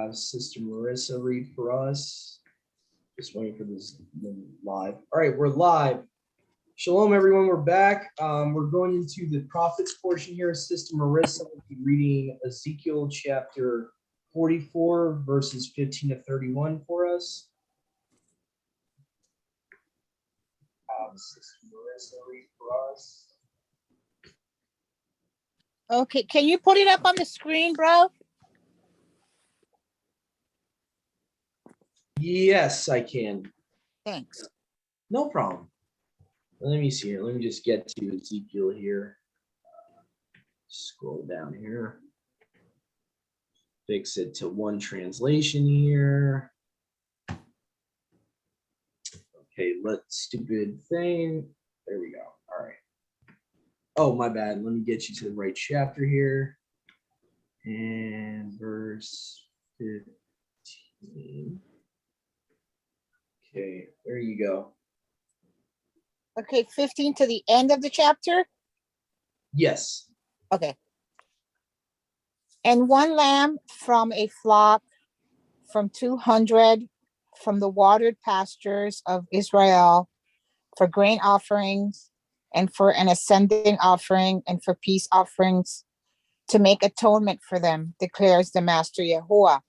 have Sister Marissa read for us. Just waiting for this live. All right, we're live. Shalom, everyone. We're back. We're going into the prophets portion here. Sister Marissa will be reading Ezekiel chapter 44, verses 15 to 31 for us. Sister Marissa read for us. Okay, can you put it up on the screen, bro? Yes, I can. Thanks. No problem. Let me see here. Let me just get to Ezekiel here. Scroll down here. Fix it to one translation here. Okay, stupid thing. There we go. All right. Oh, my bad. Let me get you to the right chapter here. And verse 15. Okay, there you go. Okay, 15 to the end of the chapter? Yes. Okay. And one lamb from a flock from 200 from the watered pastures of Israel for grain offerings and for an ascending offering and for peace offerings to make atonement for them, declares the Master Yahuwah.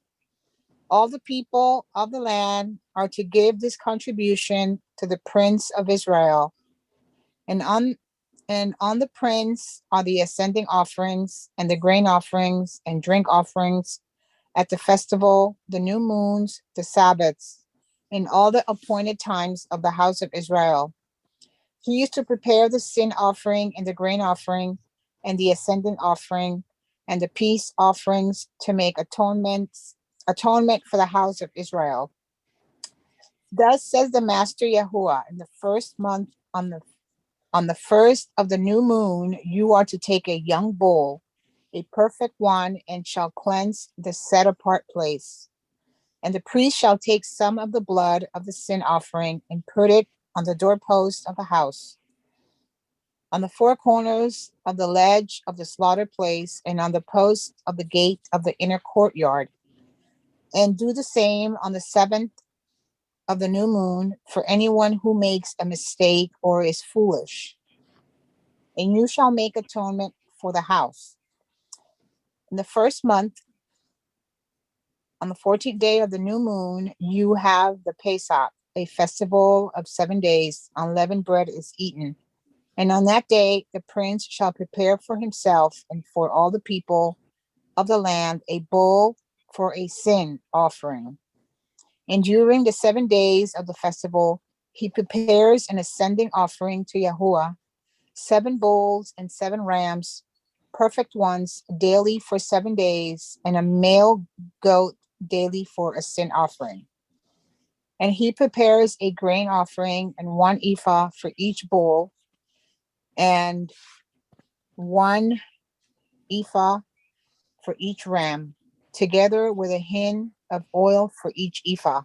All the people of the land are to give this contribution to the Prince of Israel. And on the prince are the ascending offerings and the grain offerings and drink offerings at the festival, the new moons, the Sabbaths, in all the appointed times of the house of Israel. He used to prepare the sin offering and the grain offering and the ascending offering and the peace offerings to make atonement for the house of Israel. Thus says the Master Yahuwah, in the first month on the first of the new moon, you are to take a young bull, a perfect one, and shall cleanse the set apart place. And the priest shall take some of the blood of the sin offering and put it on the doorpost of the house, on the four corners of the ledge of the slaughter place, and on the post of the gate of the inner courtyard. And do the same on the 7th of the new moon for anyone who makes a mistake or is foolish. And you shall make atonement for the house. In the first month, on the 14th day of the new moon, you have the Pesach, a festival of 7 days. Unleavened bread is eaten. And on that day, the prince shall prepare for himself and for all the people of the land a bull for a sin offering. And during the 7 days of the festival, he prepares an ascending offering to Yahuwah, 7 bulls and 7 rams, perfect ones, daily for 7 days, and a male goat daily for a sin offering. And he prepares a grain offering and 1 ephah for each bull, and 1 ephah for each ram, together with a hin of oil for each ephah.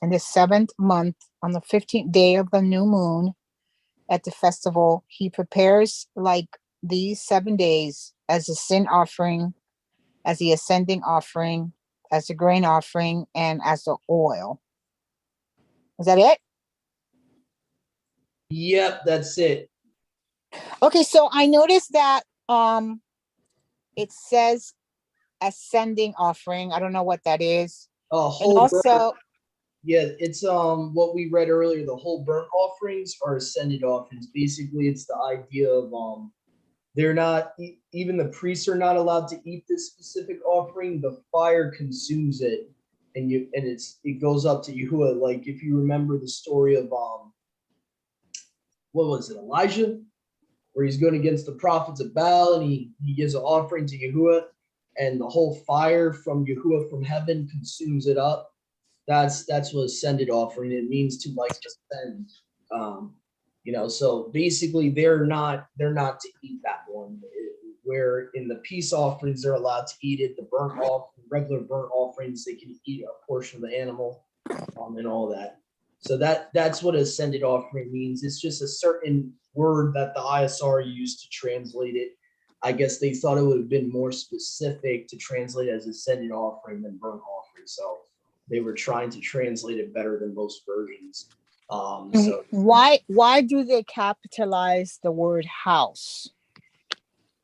In the 7th month, on the 15th day of the new moon, at the festival, he prepares like these 7 days as a sin offering, as the ascending offering, as the grain offering, and as the oil. Is that it? Yep, that's it. Okay, so I noticed that it says ascending offering. I don't know what that is. And also, yeah, it's what we read earlier. The whole burnt offerings are ascended offerings. Basically, it's the idea of they're not even the priests are not allowed to eat this specific offering. The fire consumes it, and it goes up to Yahuwah. Like if you remember the story of what was it, Elijah, where he's going against the prophets of Baal, and he gives an offering to Yahuwah, and the whole fire from Yahuwah from heaven consumes it up. That's what ascended offering. It means to like ascend. So basically they're not to eat that one. Where in the peace offerings they're allowed to eat it. The regular burnt offerings they can eat a portion of the animal, and all that. So that's what ascended offering means. It's just a certain word that the ISR used to translate it. I guess they thought it would have been more specific to translate as ascended offering than burnt offering. So they were trying to translate it better than most versions. So Why do they capitalize the word house?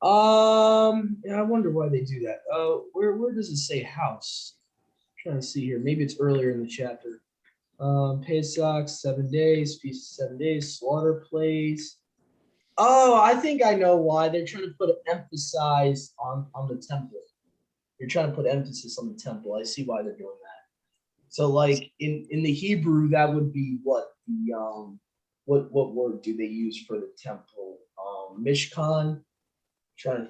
yeah, I wonder why they do that. Where does it say house? I'm trying to see here. Maybe it's earlier in the chapter. Pesach, 7 days, feast of 7 days, slaughter place. Oh, I think I know why. They're trying to put an emphasis on the temple. You're trying to put emphasis on the temple. I see why they're doing that. So like in the Hebrew, that would be what the what word do they use for the temple? Mishkan. I'm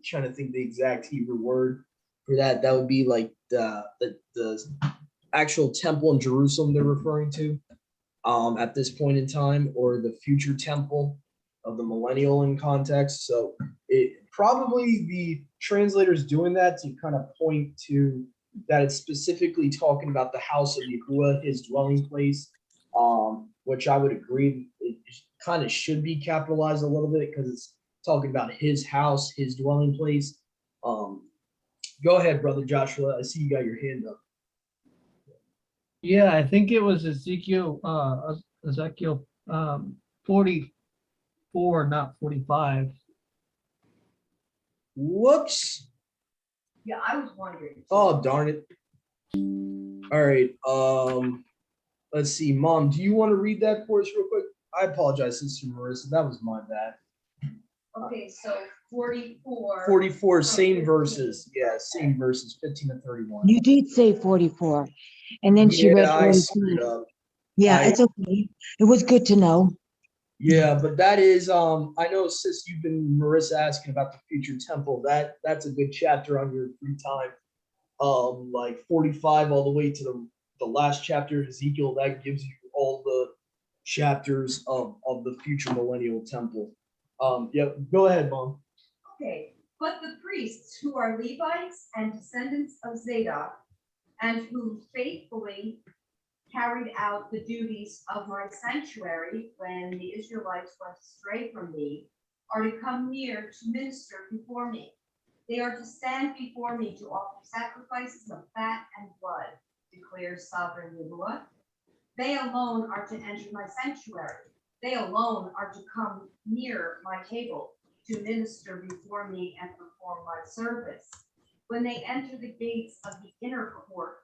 trying to think the exact Hebrew word for that. That would be like the actual temple in Jerusalem they're referring to at this point in time, or the future temple of the millennial in context. So it probably the translators doing that to kind of point to that it's specifically talking about the house of Yahuwah, his dwelling place, which I would agree it kind of should be capitalized a little bit because it's talking about his house, his dwelling place. Go ahead, brother Joshua. I see you got your hand up. Yeah, I think it was Ezekiel 44, not 45. Whoops. Yeah, I was wondering. Oh, darn it. All right. Let's see. Mom, do you want to read that for us real quick? I apologize, Sister Marissa. That was my bad. Okay, so 44. 44, same verses. Yeah, same verses, 15 to 31. You did say 44, and then she read Yeah, I 43. screwed up. Yeah, it's okay. It was good to know. Yeah, but that is I know, sis, you've been Marissa asking about the future temple. That's a good chapter on your free time. Like 45 all the way to the last chapter of Ezekiel, that gives you all the chapters of the future millennial temple. Yeah, go ahead, Mom. Okay, but the priests who are Levites and descendants of Zadok, and who faithfully carried out the duties of my sanctuary when the Israelites went astray from me, are to come near to minister before me. They are to stand before me to offer sacrifices of fat and blood, declares sovereign Yahuwah. They alone are to enter my sanctuary. They alone are to come near my table to minister before me and perform my service. When they enter the gates of the inner court,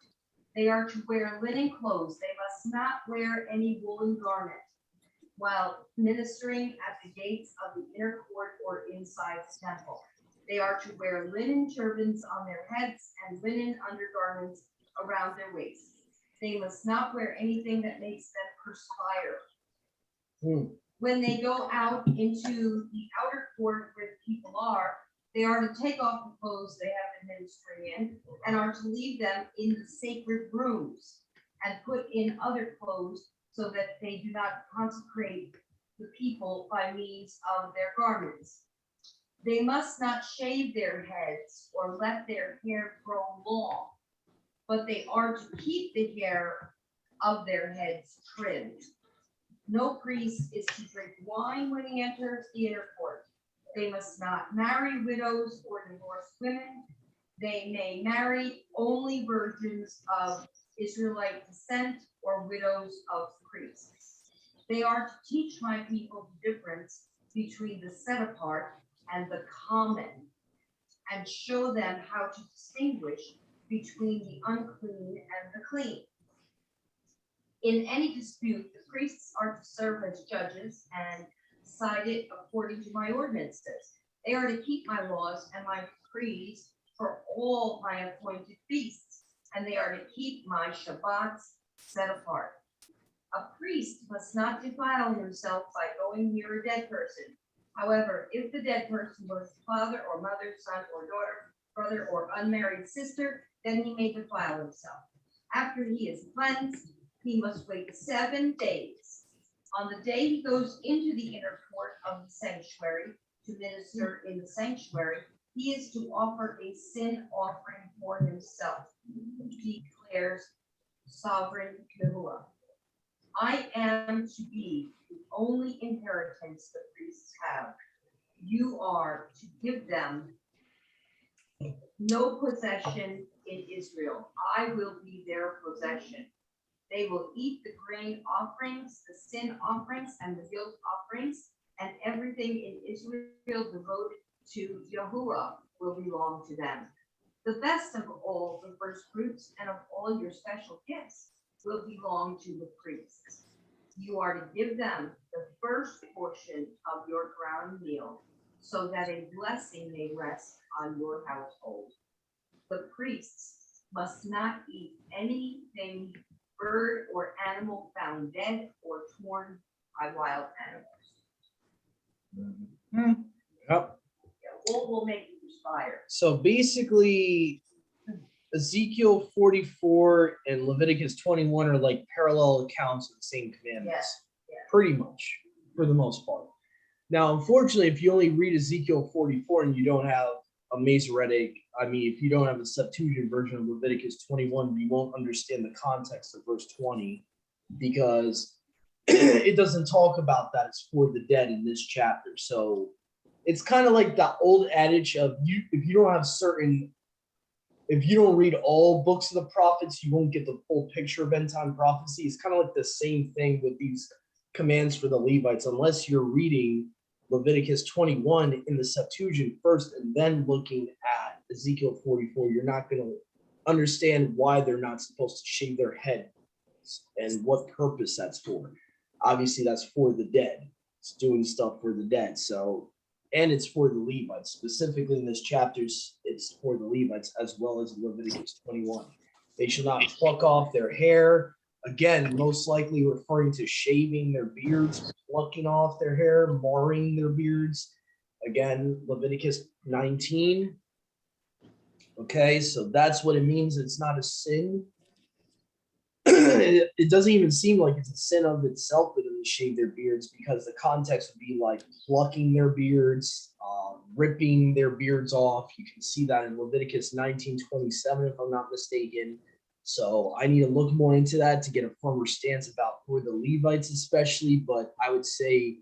they are to wear linen clothes. They must not wear any woolen garment while ministering at the gates of the inner court or inside the temple. They are to wear linen turbans on their heads and linen undergarments around their waists. They must not wear anything that makes them perspire. When they go out into the outer court where the people are, they are to take off the clothes they have been ministering in and are to leave them in the sacred rooms and put in other clothes so that they do not consecrate the people by means of their garments. They must not shave their heads or let their hair grow long, but they are to keep the hair of their heads trimmed. No priest is to drink wine when he enters the inner court. They must not marry widows or divorced women. They may marry only virgins of Israelite descent or widows of priests. They are to teach my people the difference between the set apart and the common, and show them how to distinguish between the unclean and the clean. In any dispute, the priests are to serve as judges and decide it according to my ordinances. They are to keep my laws and my decrees for all my appointed feasts, and they are to keep my Shabbats set apart. A priest must not defile himself by going near a dead person. However, if the dead person was father or mother, son or daughter, brother or unmarried sister, then he may defile himself. After he is cleansed, he must wait 7 days. On the day he goes into the inner court of the sanctuary to minister in the sanctuary, he is to offer a sin offering for himself, declares sovereign Yahuwah. I am to be the only inheritance the priests have. you are to give them no possession in Israel. I will be their possession. They will eat the grain offerings, the sin offerings, and the guilt offerings, and everything in Israel devoted to Yahuwah will belong to them. The best of all the first fruits and of all your special gifts will belong to the priests. You are to give them the first portion of your ground meal, so that a blessing may rest on your household. The priests must not eat anything, bird or animal found dead or torn by wild animals. Yep. Yeah, we'll make you perspire. So basically, Ezekiel 44 and Leviticus 21 are like parallel accounts of the same commandments. Yeah. Pretty much, for the most part. Now, unfortunately, if you only read Ezekiel 44 and you don't have a Masoretic, if you don't have a Septuagint version of Leviticus 21, you won't understand the context of verse 20, because it doesn't talk about that it's for the dead in this chapter. So it's kind of like the old adage of if you don't read all books of the prophets, you won't get the full picture of end time prophecy. It's kind of like the same thing with these commands for the Levites. Unless you're reading Leviticus 21 in the Septuagint first and then looking at Ezekiel 44, you're not going to understand why they're not supposed to shave their head and what purpose that's for. Obviously, that's for the dead. It's doing stuff for the dead. So, and it's for the Levites. Specifically in this chapter, it's for the Levites as well as Leviticus 21. They shall not pluck off their hair. Again, most likely referring to shaving their beards, plucking off their hair, marring their beards. Again, Leviticus 19. Okay, so that's what it means. It's not a sin. It doesn't even seem like it's a sin of itself for them to shave their beards, because the context would be like plucking their beards, ripping their beards off. You can see that in Leviticus 19:27, if I'm not mistaken. So I need to look more into that to get a firmer stance about for the Levites especially, but I would say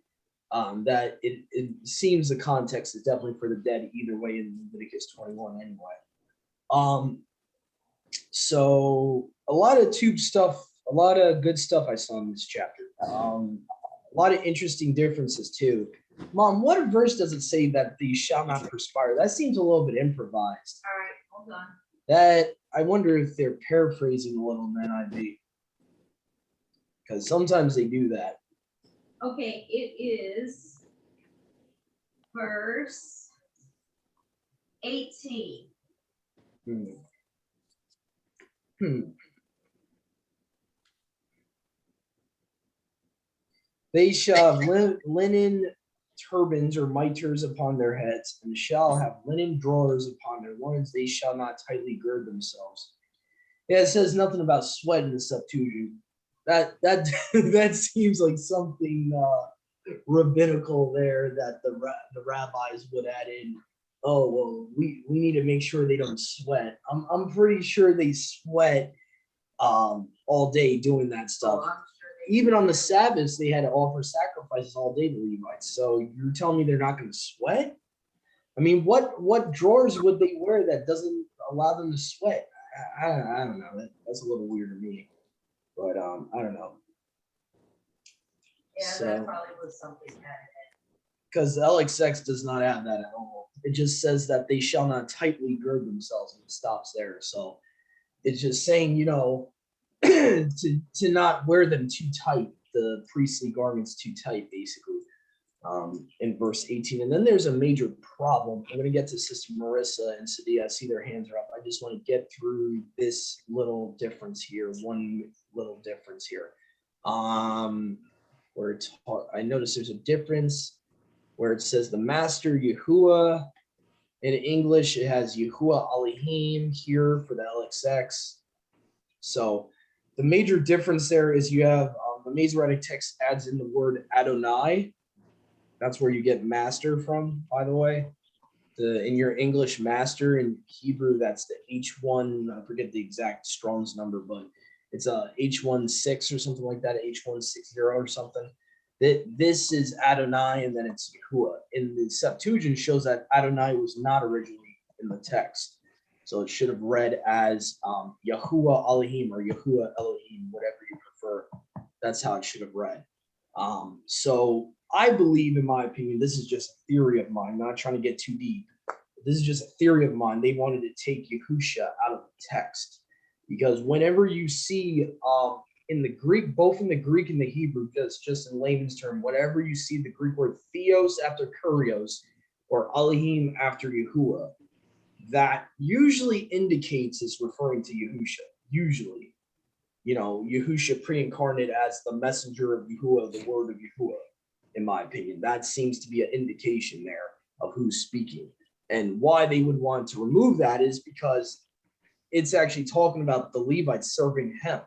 that it seems the context is definitely for the dead either way in Leviticus 21 anyway. So a lot of tube stuff, a lot of good stuff I saw in this chapter. A lot of interesting differences too. Mom, what verse does it say that these shall not perspire? That seems a little bit improvised. All right, hold on. That I wonder if they're paraphrasing a little in the NIV, because sometimes they do that. Okay, it is verse 18. They shall have linen turbans or mitres upon their heads, and shall have linen drawers upon their loins. They shall not tightly gird themselves. Yeah, it says nothing about sweat in the Septuagint. That that seems like something rabbinical there that the rabbis would add in. Oh well, we need to make sure they don't sweat. I'm pretty sure they sweat all day doing that stuff. Oh, I'm sure they Even do. on the Sabbaths, they had to offer sacrifices all day to Levites. So you're telling me they're not going to sweat? I mean, what drawers would they wear that doesn't allow them to sweat? I don't know. That's a little weird to me. But I don't know. Yeah, So- that probably was something that. Because LXX does not have that at all. It just says that they shall not tightly gird themselves, and it stops there. So it's just saying, to not wear them too tight, the priestly garments too tight, basically, in verse 18. And then there's a major problem. I'm going to get to Sister Marissa and Sadia. I see their hands are up. I just want to get through this little difference here, one little difference here. Where it's, I notice there's a difference where it says the master Yahuwah. In English, it has Yahuwah Elohim here for the LXX. So the major difference there is you have the Masoretic text adds in the word Adonai. That's where you get master from, by the way. In your English master, in Hebrew, that's the H1, I forget the exact Strong's number, but it's a H16 or something like that, H160 or something. that this is Adonai and then it's Yahuwah. In the Septuagint shows that Adonai was not originally in the text. So it should have read as Yahuwah Elohim or Yahuwah Elohim, whatever you prefer. That's how it should have read. So I believe, in my opinion, this is just a theory of mine, not trying to get too deep. This is just a theory of mine. They wanted to take Yahusha out of the text because whenever you see in the Greek, both in the Greek and the Hebrew, just in layman's term, whenever you see the Greek word theos after kurios or Elohim after Yahuwah, that usually indicates it's referring to Yahusha. Usually, Yahusha pre-incarnate as the messenger of Yahuwah, the word of Yahuwah. In my opinion, that seems to be an indication there of who's speaking. And why they would want to remove that is because it's actually talking about the Levites serving him. It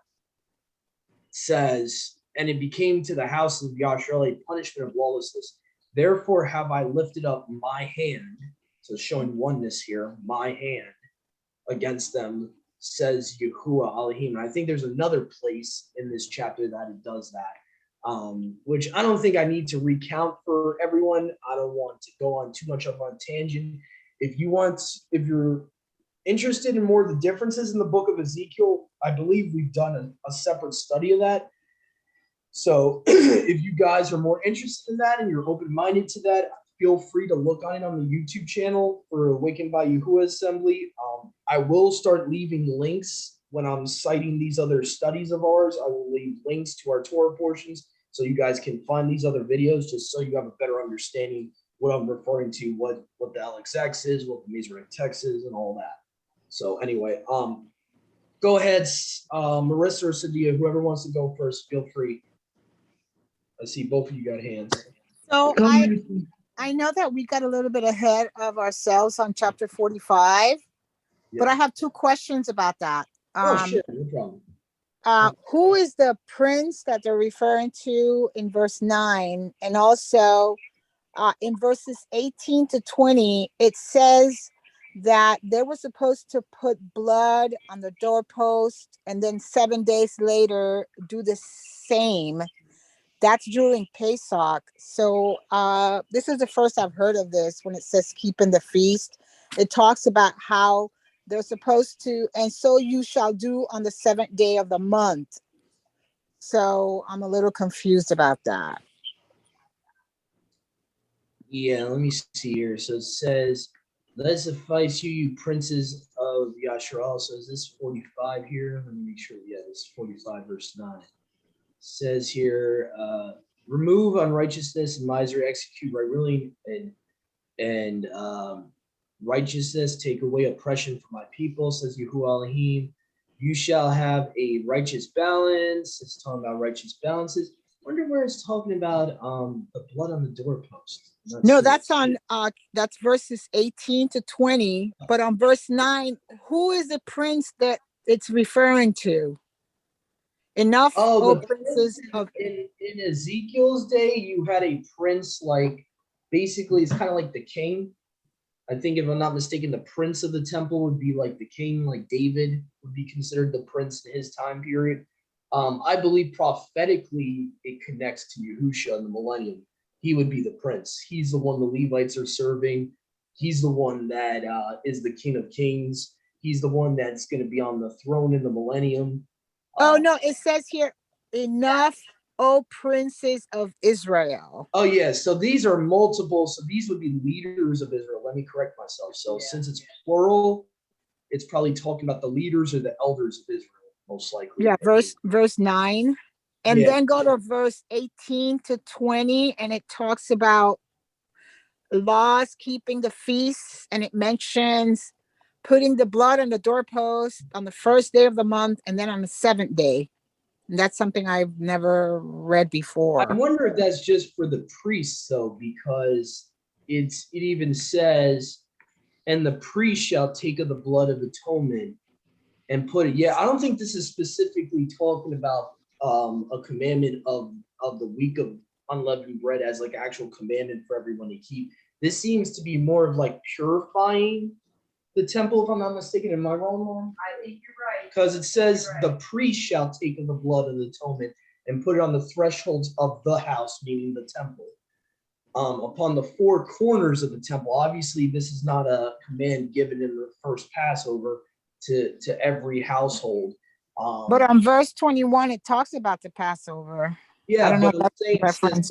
says, and it became to the house of Yashrael a punishment of lawlessness. Therefore have I lifted up my hand, so showing oneness here, my hand against them, says Yahuwah Elohim. And I think there's another place in this chapter that it does that, which I don't think I need to recount for everyone. I don't want to go on too much of a tangent. If you're interested in more of the differences in the book of Ezekiel, I believe we've done a separate study of that. So if you guys are more interested in that and you're open-minded to that, feel free to look on it on the YouTube channel for Awakened by Yahuwah Assembly. I will start leaving links when I'm citing these other studies of ours. I will leave links to our Torah portions so you guys can find these other videos, just so you have a better understanding what I'm referring to, what the LXX is, what the Masoretic text is, and all that. So anyway, go ahead, Marissa or Sadia, whoever wants to go first, feel free. I see both of you got hands. So Go ahead. I know that we got a little bit ahead of ourselves on chapter 45, but I have two questions about that. Sure, no problem. Who is the prince that they're referring to in verse 9? And also in verses 18 to 20, it says that they were supposed to put blood on the doorpost and then 7 days later do the same. That's during Pesach. So this is the first I've heard of this when it says keeping the feast. It talks about how they're supposed to, and so you shall do on the 7th day of the month. So I'm a little confused about that. Yeah, let me see here. So it says, let it suffice you, you princes of Yashrael. So is this 45 here? Let me make sure. Yeah, this is 45 verse 9. Says here, remove unrighteousness and misery, execute right ruling and righteousness, take away oppression from my people, says Yahuwah Elohim. You shall have a righteous balance. It's talking about righteous balances. Wonder where it's talking about the blood on the doorpost. No, that's on that's verses 18 to 20. But on verse 9, who is the prince that it's referring to? Enough, oh, O princes of in Ezekiel's day, you had a prince, like basically it's kind of like the king. I think if I'm not mistaken, the prince of the temple would be like the king, like David would be considered the prince in his time period. I believe prophetically it connects to Yahusha in the millennium. He would be the prince. He's the one the Levites are serving. He's the one that is the King of Kings. He's the one that's going to be on the throne in the millennium. Oh no, it says here, enough, O princes of Israel. Oh yeah, so these are multiple. So these would be leaders of Israel. Let me correct myself. So since it's plural, it's probably talking about the leaders or the elders of Israel, most likely. Yeah, verse 9. And Yeah. then go to verse 18 to 20, and it talks about laws, keeping the feasts, and it mentions putting the blood on the doorpost on the 1st day of the month and then on the 7th day. And that's something I've never read before. I wonder if that's just for the priests, though, because it even says, and the priest shall take of the blood of atonement and put it. Yeah, I don't think this is specifically talking about a commandment of the week of unleavened bread as like actual commandment for everyone to keep. This seems to be more of like purifying the temple, if I'm not mistaken. Am I wrong? I think you're right. Because it says You're right. the priest shall take of the blood of the atonement and put it on the thresholds of the house, meaning the temple. Upon the four corners of the temple. Obviously, this is not a command given in the first Passover to every household. But on verse 21, it talks about the Passover. I Yeah, don't know but if I'm that's saying sis, reference.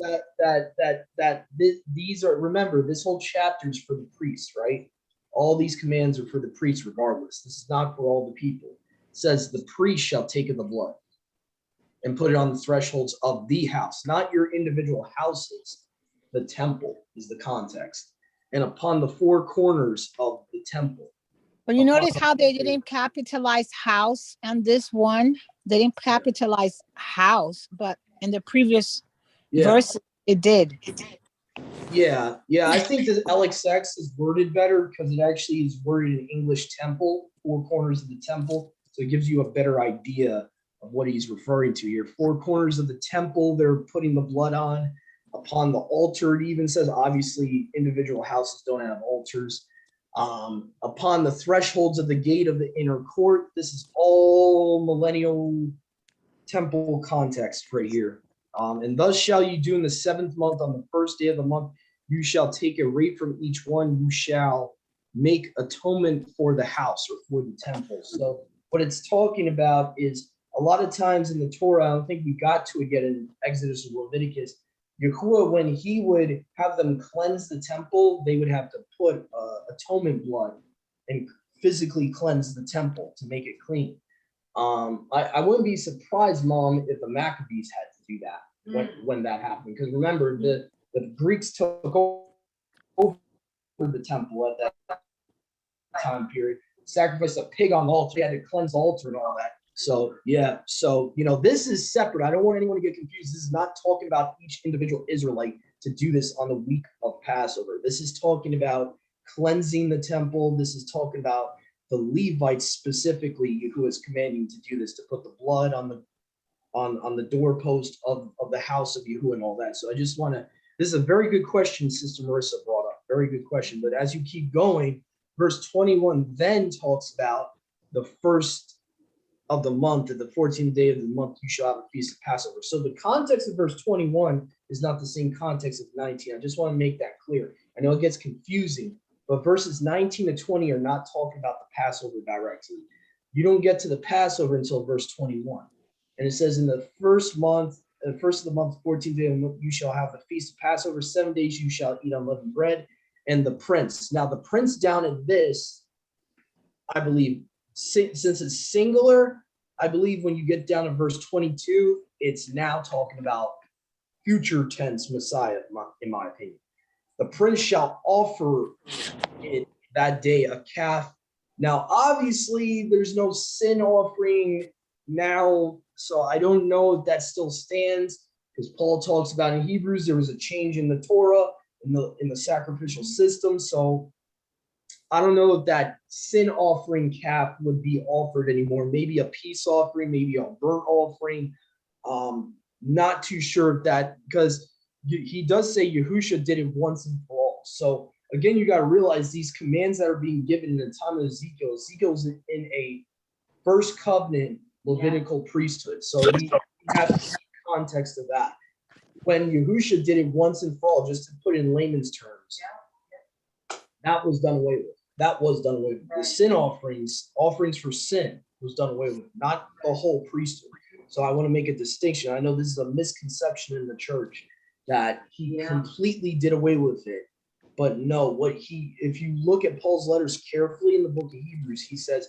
these are, remember, this whole chapter is for the priests, right? All these commands are for the priests regardless. This is not for all the people. It says the priest shall take of the blood and put it on the thresholds of the house, not your individual houses. The temple is the context. And upon the four corners of the temple. But you upon notice the how they four- didn't capitalize house on this one? They didn't capitalize house, but in the previous Yeah, verse, it did. yeah. I think the LXX is worded better because it actually is worded in English temple, four corners of the temple. So it gives you a better idea of what he's referring to here. Four corners of the temple, they're putting the blood on. Upon the altar, it even says, obviously, individual houses don't have altars. Upon the thresholds of the gate of the inner court, this is all millennial temple context right here. And thus shall you do in the 7th month on the 1st day of the month, you shall take a rate from each one, you shall make atonement for the house or for the temple. So what it's talking about is a lot of times in the Torah, I don't think we got to it yet in Exodus or Leviticus, Yahuwah, when he would have them cleanse the temple, they would have to put atonement blood and physically cleanse the temple to make it clean. I wouldn't be surprised, Mom, if the Maccabees had to do that when that happened. Because remember, the Greeks took over the temple at that time period, sacrificed a pig on the altar, they had to cleanse the altar and all that. So, yeah. So, this is separate. I don't want anyone to get confused. This is not talking about each individual Israelite to do this on the week of Passover. This is talking about cleansing the temple. This is talking about the Levites specifically, who is commanding to do this, to put the blood on the doorpost of the house of Yahuwah and all that. So I just want to, this is a very good question Sister Marissa brought up. Very good question. But as you keep going, verse 21 then talks about the first of the month, at the 14th day of the month, you shall have a feast of Passover. So the context of verse 21 is not the same context of 19. I just want to make that clear. I know it gets confusing, but verses 19 to 20 are not talking about the Passover directly. You don't get to the Passover until verse 21. And it says, in the first month, the first of the month, 14th day of the month, you shall have the feast of Passover. 7 days you shall eat unleavened bread. And the prince. Now the prince down at this, I believe, since it's singular, I believe when you get down to verse 22, it's now talking about future tense Messiah, in my opinion. The prince shall offer it that day a calf. Now, obviously, there's no sin offering now, so I don't know if that still stands, because Paul talks about in Hebrews there was a change in the Torah, in the sacrificial system. So I don't know if that sin offering calf would be offered anymore. Maybe a peace offering, maybe a burnt offering. Not too sure if that, because he does say Yahusha did it once and for all. So again, you got to realize these commands that are being given in the time of Ezekiel. Ezekiel's in a first covenant Levitical priesthood. So we have the context of that. When Yahusha did it once and for all, just to put it in layman's terms, that was done away with. That was done away with. The sin offerings for sin was done away with, not the whole priesthood. So I want to make a distinction. I know this is a misconception in the church that he completely did away with it. But no, if you look at Paul's letters carefully in the book of Hebrews, he says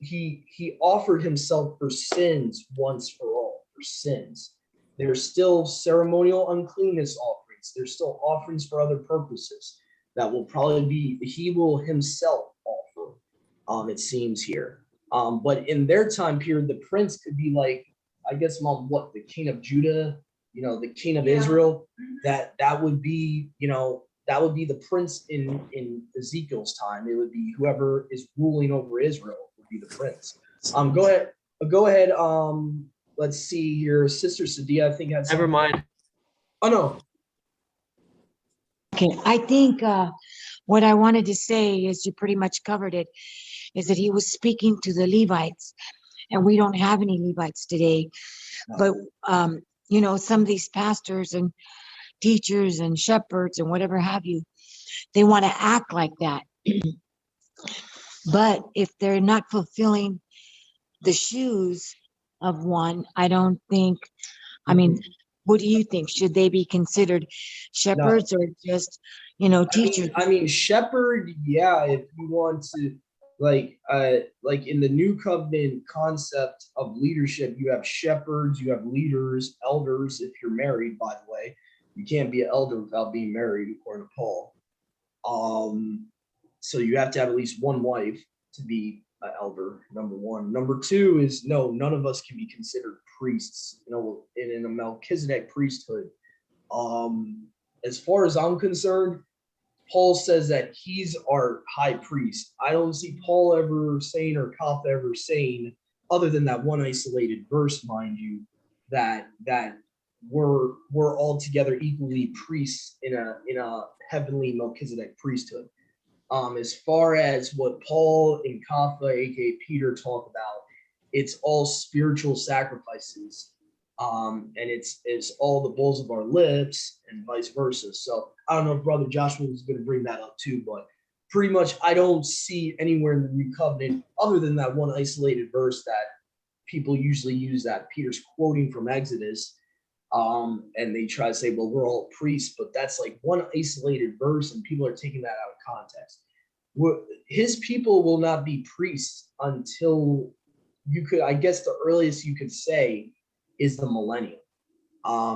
he offered himself for sins once for all, for sins. There's still ceremonial uncleanness offerings. There's still offerings for other purposes that will probably be, he will himself offer, it seems here. But in their time period, the prince could be like, I guess, what, the king of Judah, the king of Israel, that would be, that would be the prince in Ezekiel's time. It would be whoever is ruling over Israel would be the prince. Go ahead. Let's see here. Sister Sadia, I think has. Never mind. Oh no. Okay, I think what I wanted to say is, you pretty much covered it, is that he was speaking to the Levites, and we don't have any Levites today. But, some of these pastors and teachers and shepherds and whatever have you, they want to act like that. But if they're not fulfilling the shoes of one, I don't think, what do you think? Should they be considered shepherds or just, teachers? I mean, shepherd, yeah, if you want to, like in the new covenant concept of leadership, you have shepherds, you have leaders, elders. If you're married, by the way, you can't be an elder without being married, according to Paul. So you have to have at least one wife to be an elder, number one. Number two is, no, none of us can be considered priests, in a Melchizedek priesthood. As far as I'm concerned, Paul says that he's our high priest. I don't see Paul ever saying, or Kappa ever saying, other than that one isolated verse, mind you, that we're all together equally priests in a heavenly Melchizedek priesthood. As far as what Paul and Kappa, aka Peter, talk about, it's all spiritual sacrifices. And it's all the bulls of our lips and vice versa. So I don't know if Brother Joshua was going to bring that up too, but pretty much I don't see anywhere in the New Covenant, other than that one isolated verse that people usually use, that Peter's quoting from Exodus. And they try to say, well, we're all priests, but that's like one isolated verse and people are taking that out of context. His people will not be priests until I guess the earliest you could say is the millennium.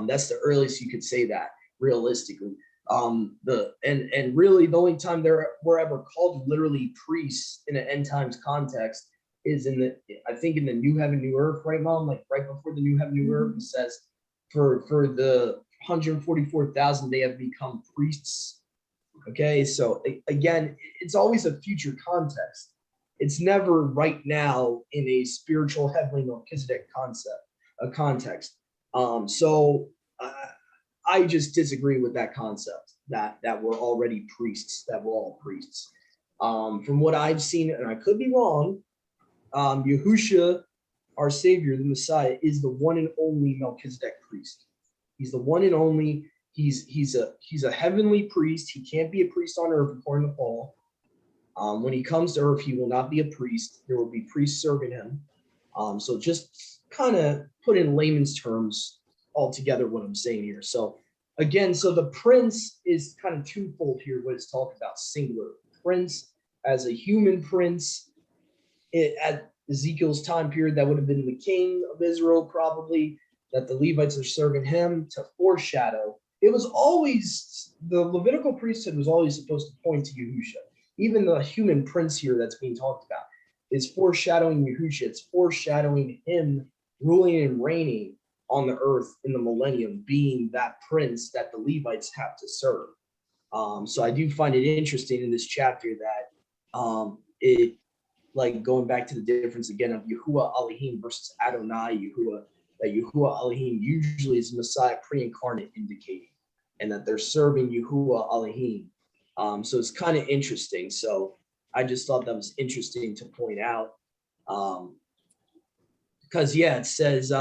That's the earliest you could say that realistically. And really the only time we're ever called literally priests in an end times context is I think in the new heaven, new earth, right, Mom? Like right before the new heaven, new earth, it says for the 144,000 they have become priests. Okay, so again, it's always a future context. It's never right now in a spiritual heavenly Melchizedek context. So I just disagree with that concept that we're already priests, that we're all priests. From what I've seen, and I could be wrong, Yahushua, our Savior, the Messiah, is the one and only Melchizedek priest. He's the one and only. He's a heavenly priest. He can't be a priest on earth, according to Paul. When he comes to earth, he will not be a priest. There will be priests serving him. So just kind of put in layman's terms altogether what I'm saying here. So again, so the prince is kind of twofold here, what it's talking about, singular. Prince as a human prince. At Ezekiel's time period, that would have been the king of Israel, probably, that the Levites are serving him to foreshadow. It was always, the Levitical priesthood was always supposed to point to Yahushua. Even the human prince here that's being talked about is foreshadowing Yahushua. It's foreshadowing him ruling and reigning on the earth in the millennium, being that prince that the Levites have to serve. So I do find it interesting in this chapter that it, like going back to the difference again of Yahuwah Elohim versus Adonai Yahuwah, that Yahuwah Elohim usually is Messiah pre-incarnate indicating, and that they're serving Yahuwah Elohim. So it's kind of interesting. So I just thought that was interesting to point out. Because it says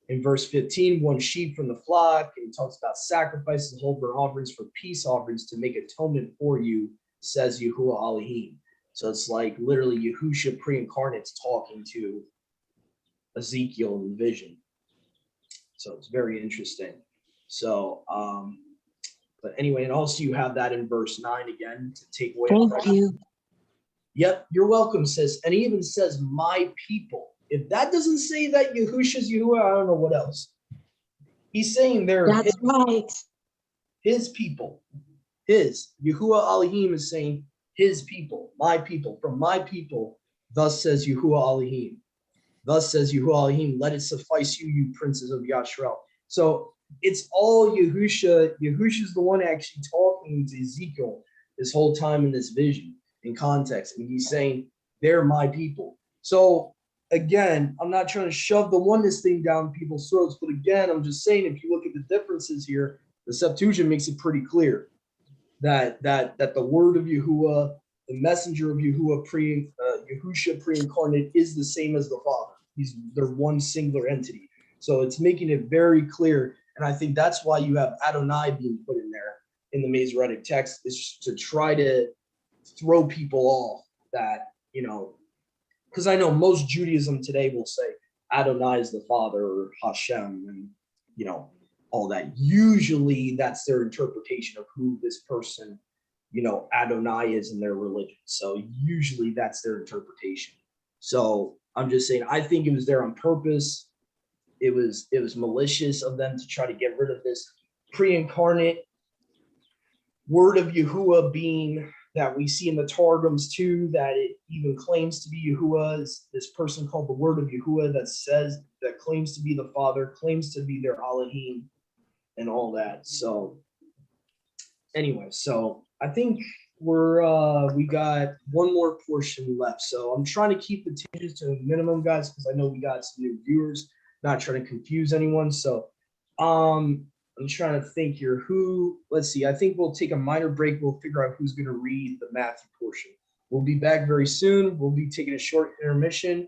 in verse 15, one sheep from the flock, and it talks about sacrifices, whole burnt offerings for peace offerings to make atonement for you, says Yahuwah Elohim. So it's like literally Yahushua pre-incarnate's talking to Ezekiel in the vision. So it's very interesting. So, but anyway, and also you have that in verse 9 again to take away. Thank you. Yep, you're welcome, sis. And he even says, my people. If that doesn't say that Yahushua's Yahuwah, I don't know what else. He's saying they're That's right. his people. Yahuwah Elohim is saying his people, my people, from my people, thus says Yahuwah Elohim. Thus says Yahuwah Elohim, let it suffice you, you princes of Yasharel. So it's all Yahushua. Yahushua's the one actually talking to Ezekiel this whole time in this vision, in context. And he's saying, they're my people. So again, I'm not trying to shove the oneness thing down people's throats, but again, I'm just saying, if you look at the differences here, the Septuagint makes it pretty clear that the word of Yahuwah, the messenger of Yahuwah, Yahushua pre-incarnate, is the same as the Father. They're one singular entity. So it's making it very clear. And I think that's why you have Adonai being put in there in the Masoretic text, is to try to throw people off that, because I know most Judaism today will say Adonai is the Father or Hashem and, all that. Usually that's their interpretation of who this person, Adonai is in their religion. So usually that's their interpretation. So I'm just saying, I think it was there on purpose. It was malicious of them to try to get rid of this pre-incarnate word of Yahuwah being that we see in the Targums too, that it even claims to be Yahuwah, is this person called the word of Yahuwah that claims to be the Father, claims to be their Elohim and all that. So anyway, so I think we got one more portion left. So I'm trying to keep the tangents to a minimum, guys, because I know we got some new viewers, not trying to confuse anyone. So I'm trying to think here let's see. I think we'll take a minor break. We'll figure out who's going to read the Matthew portion. We'll be back very soon. We'll be taking a short intermission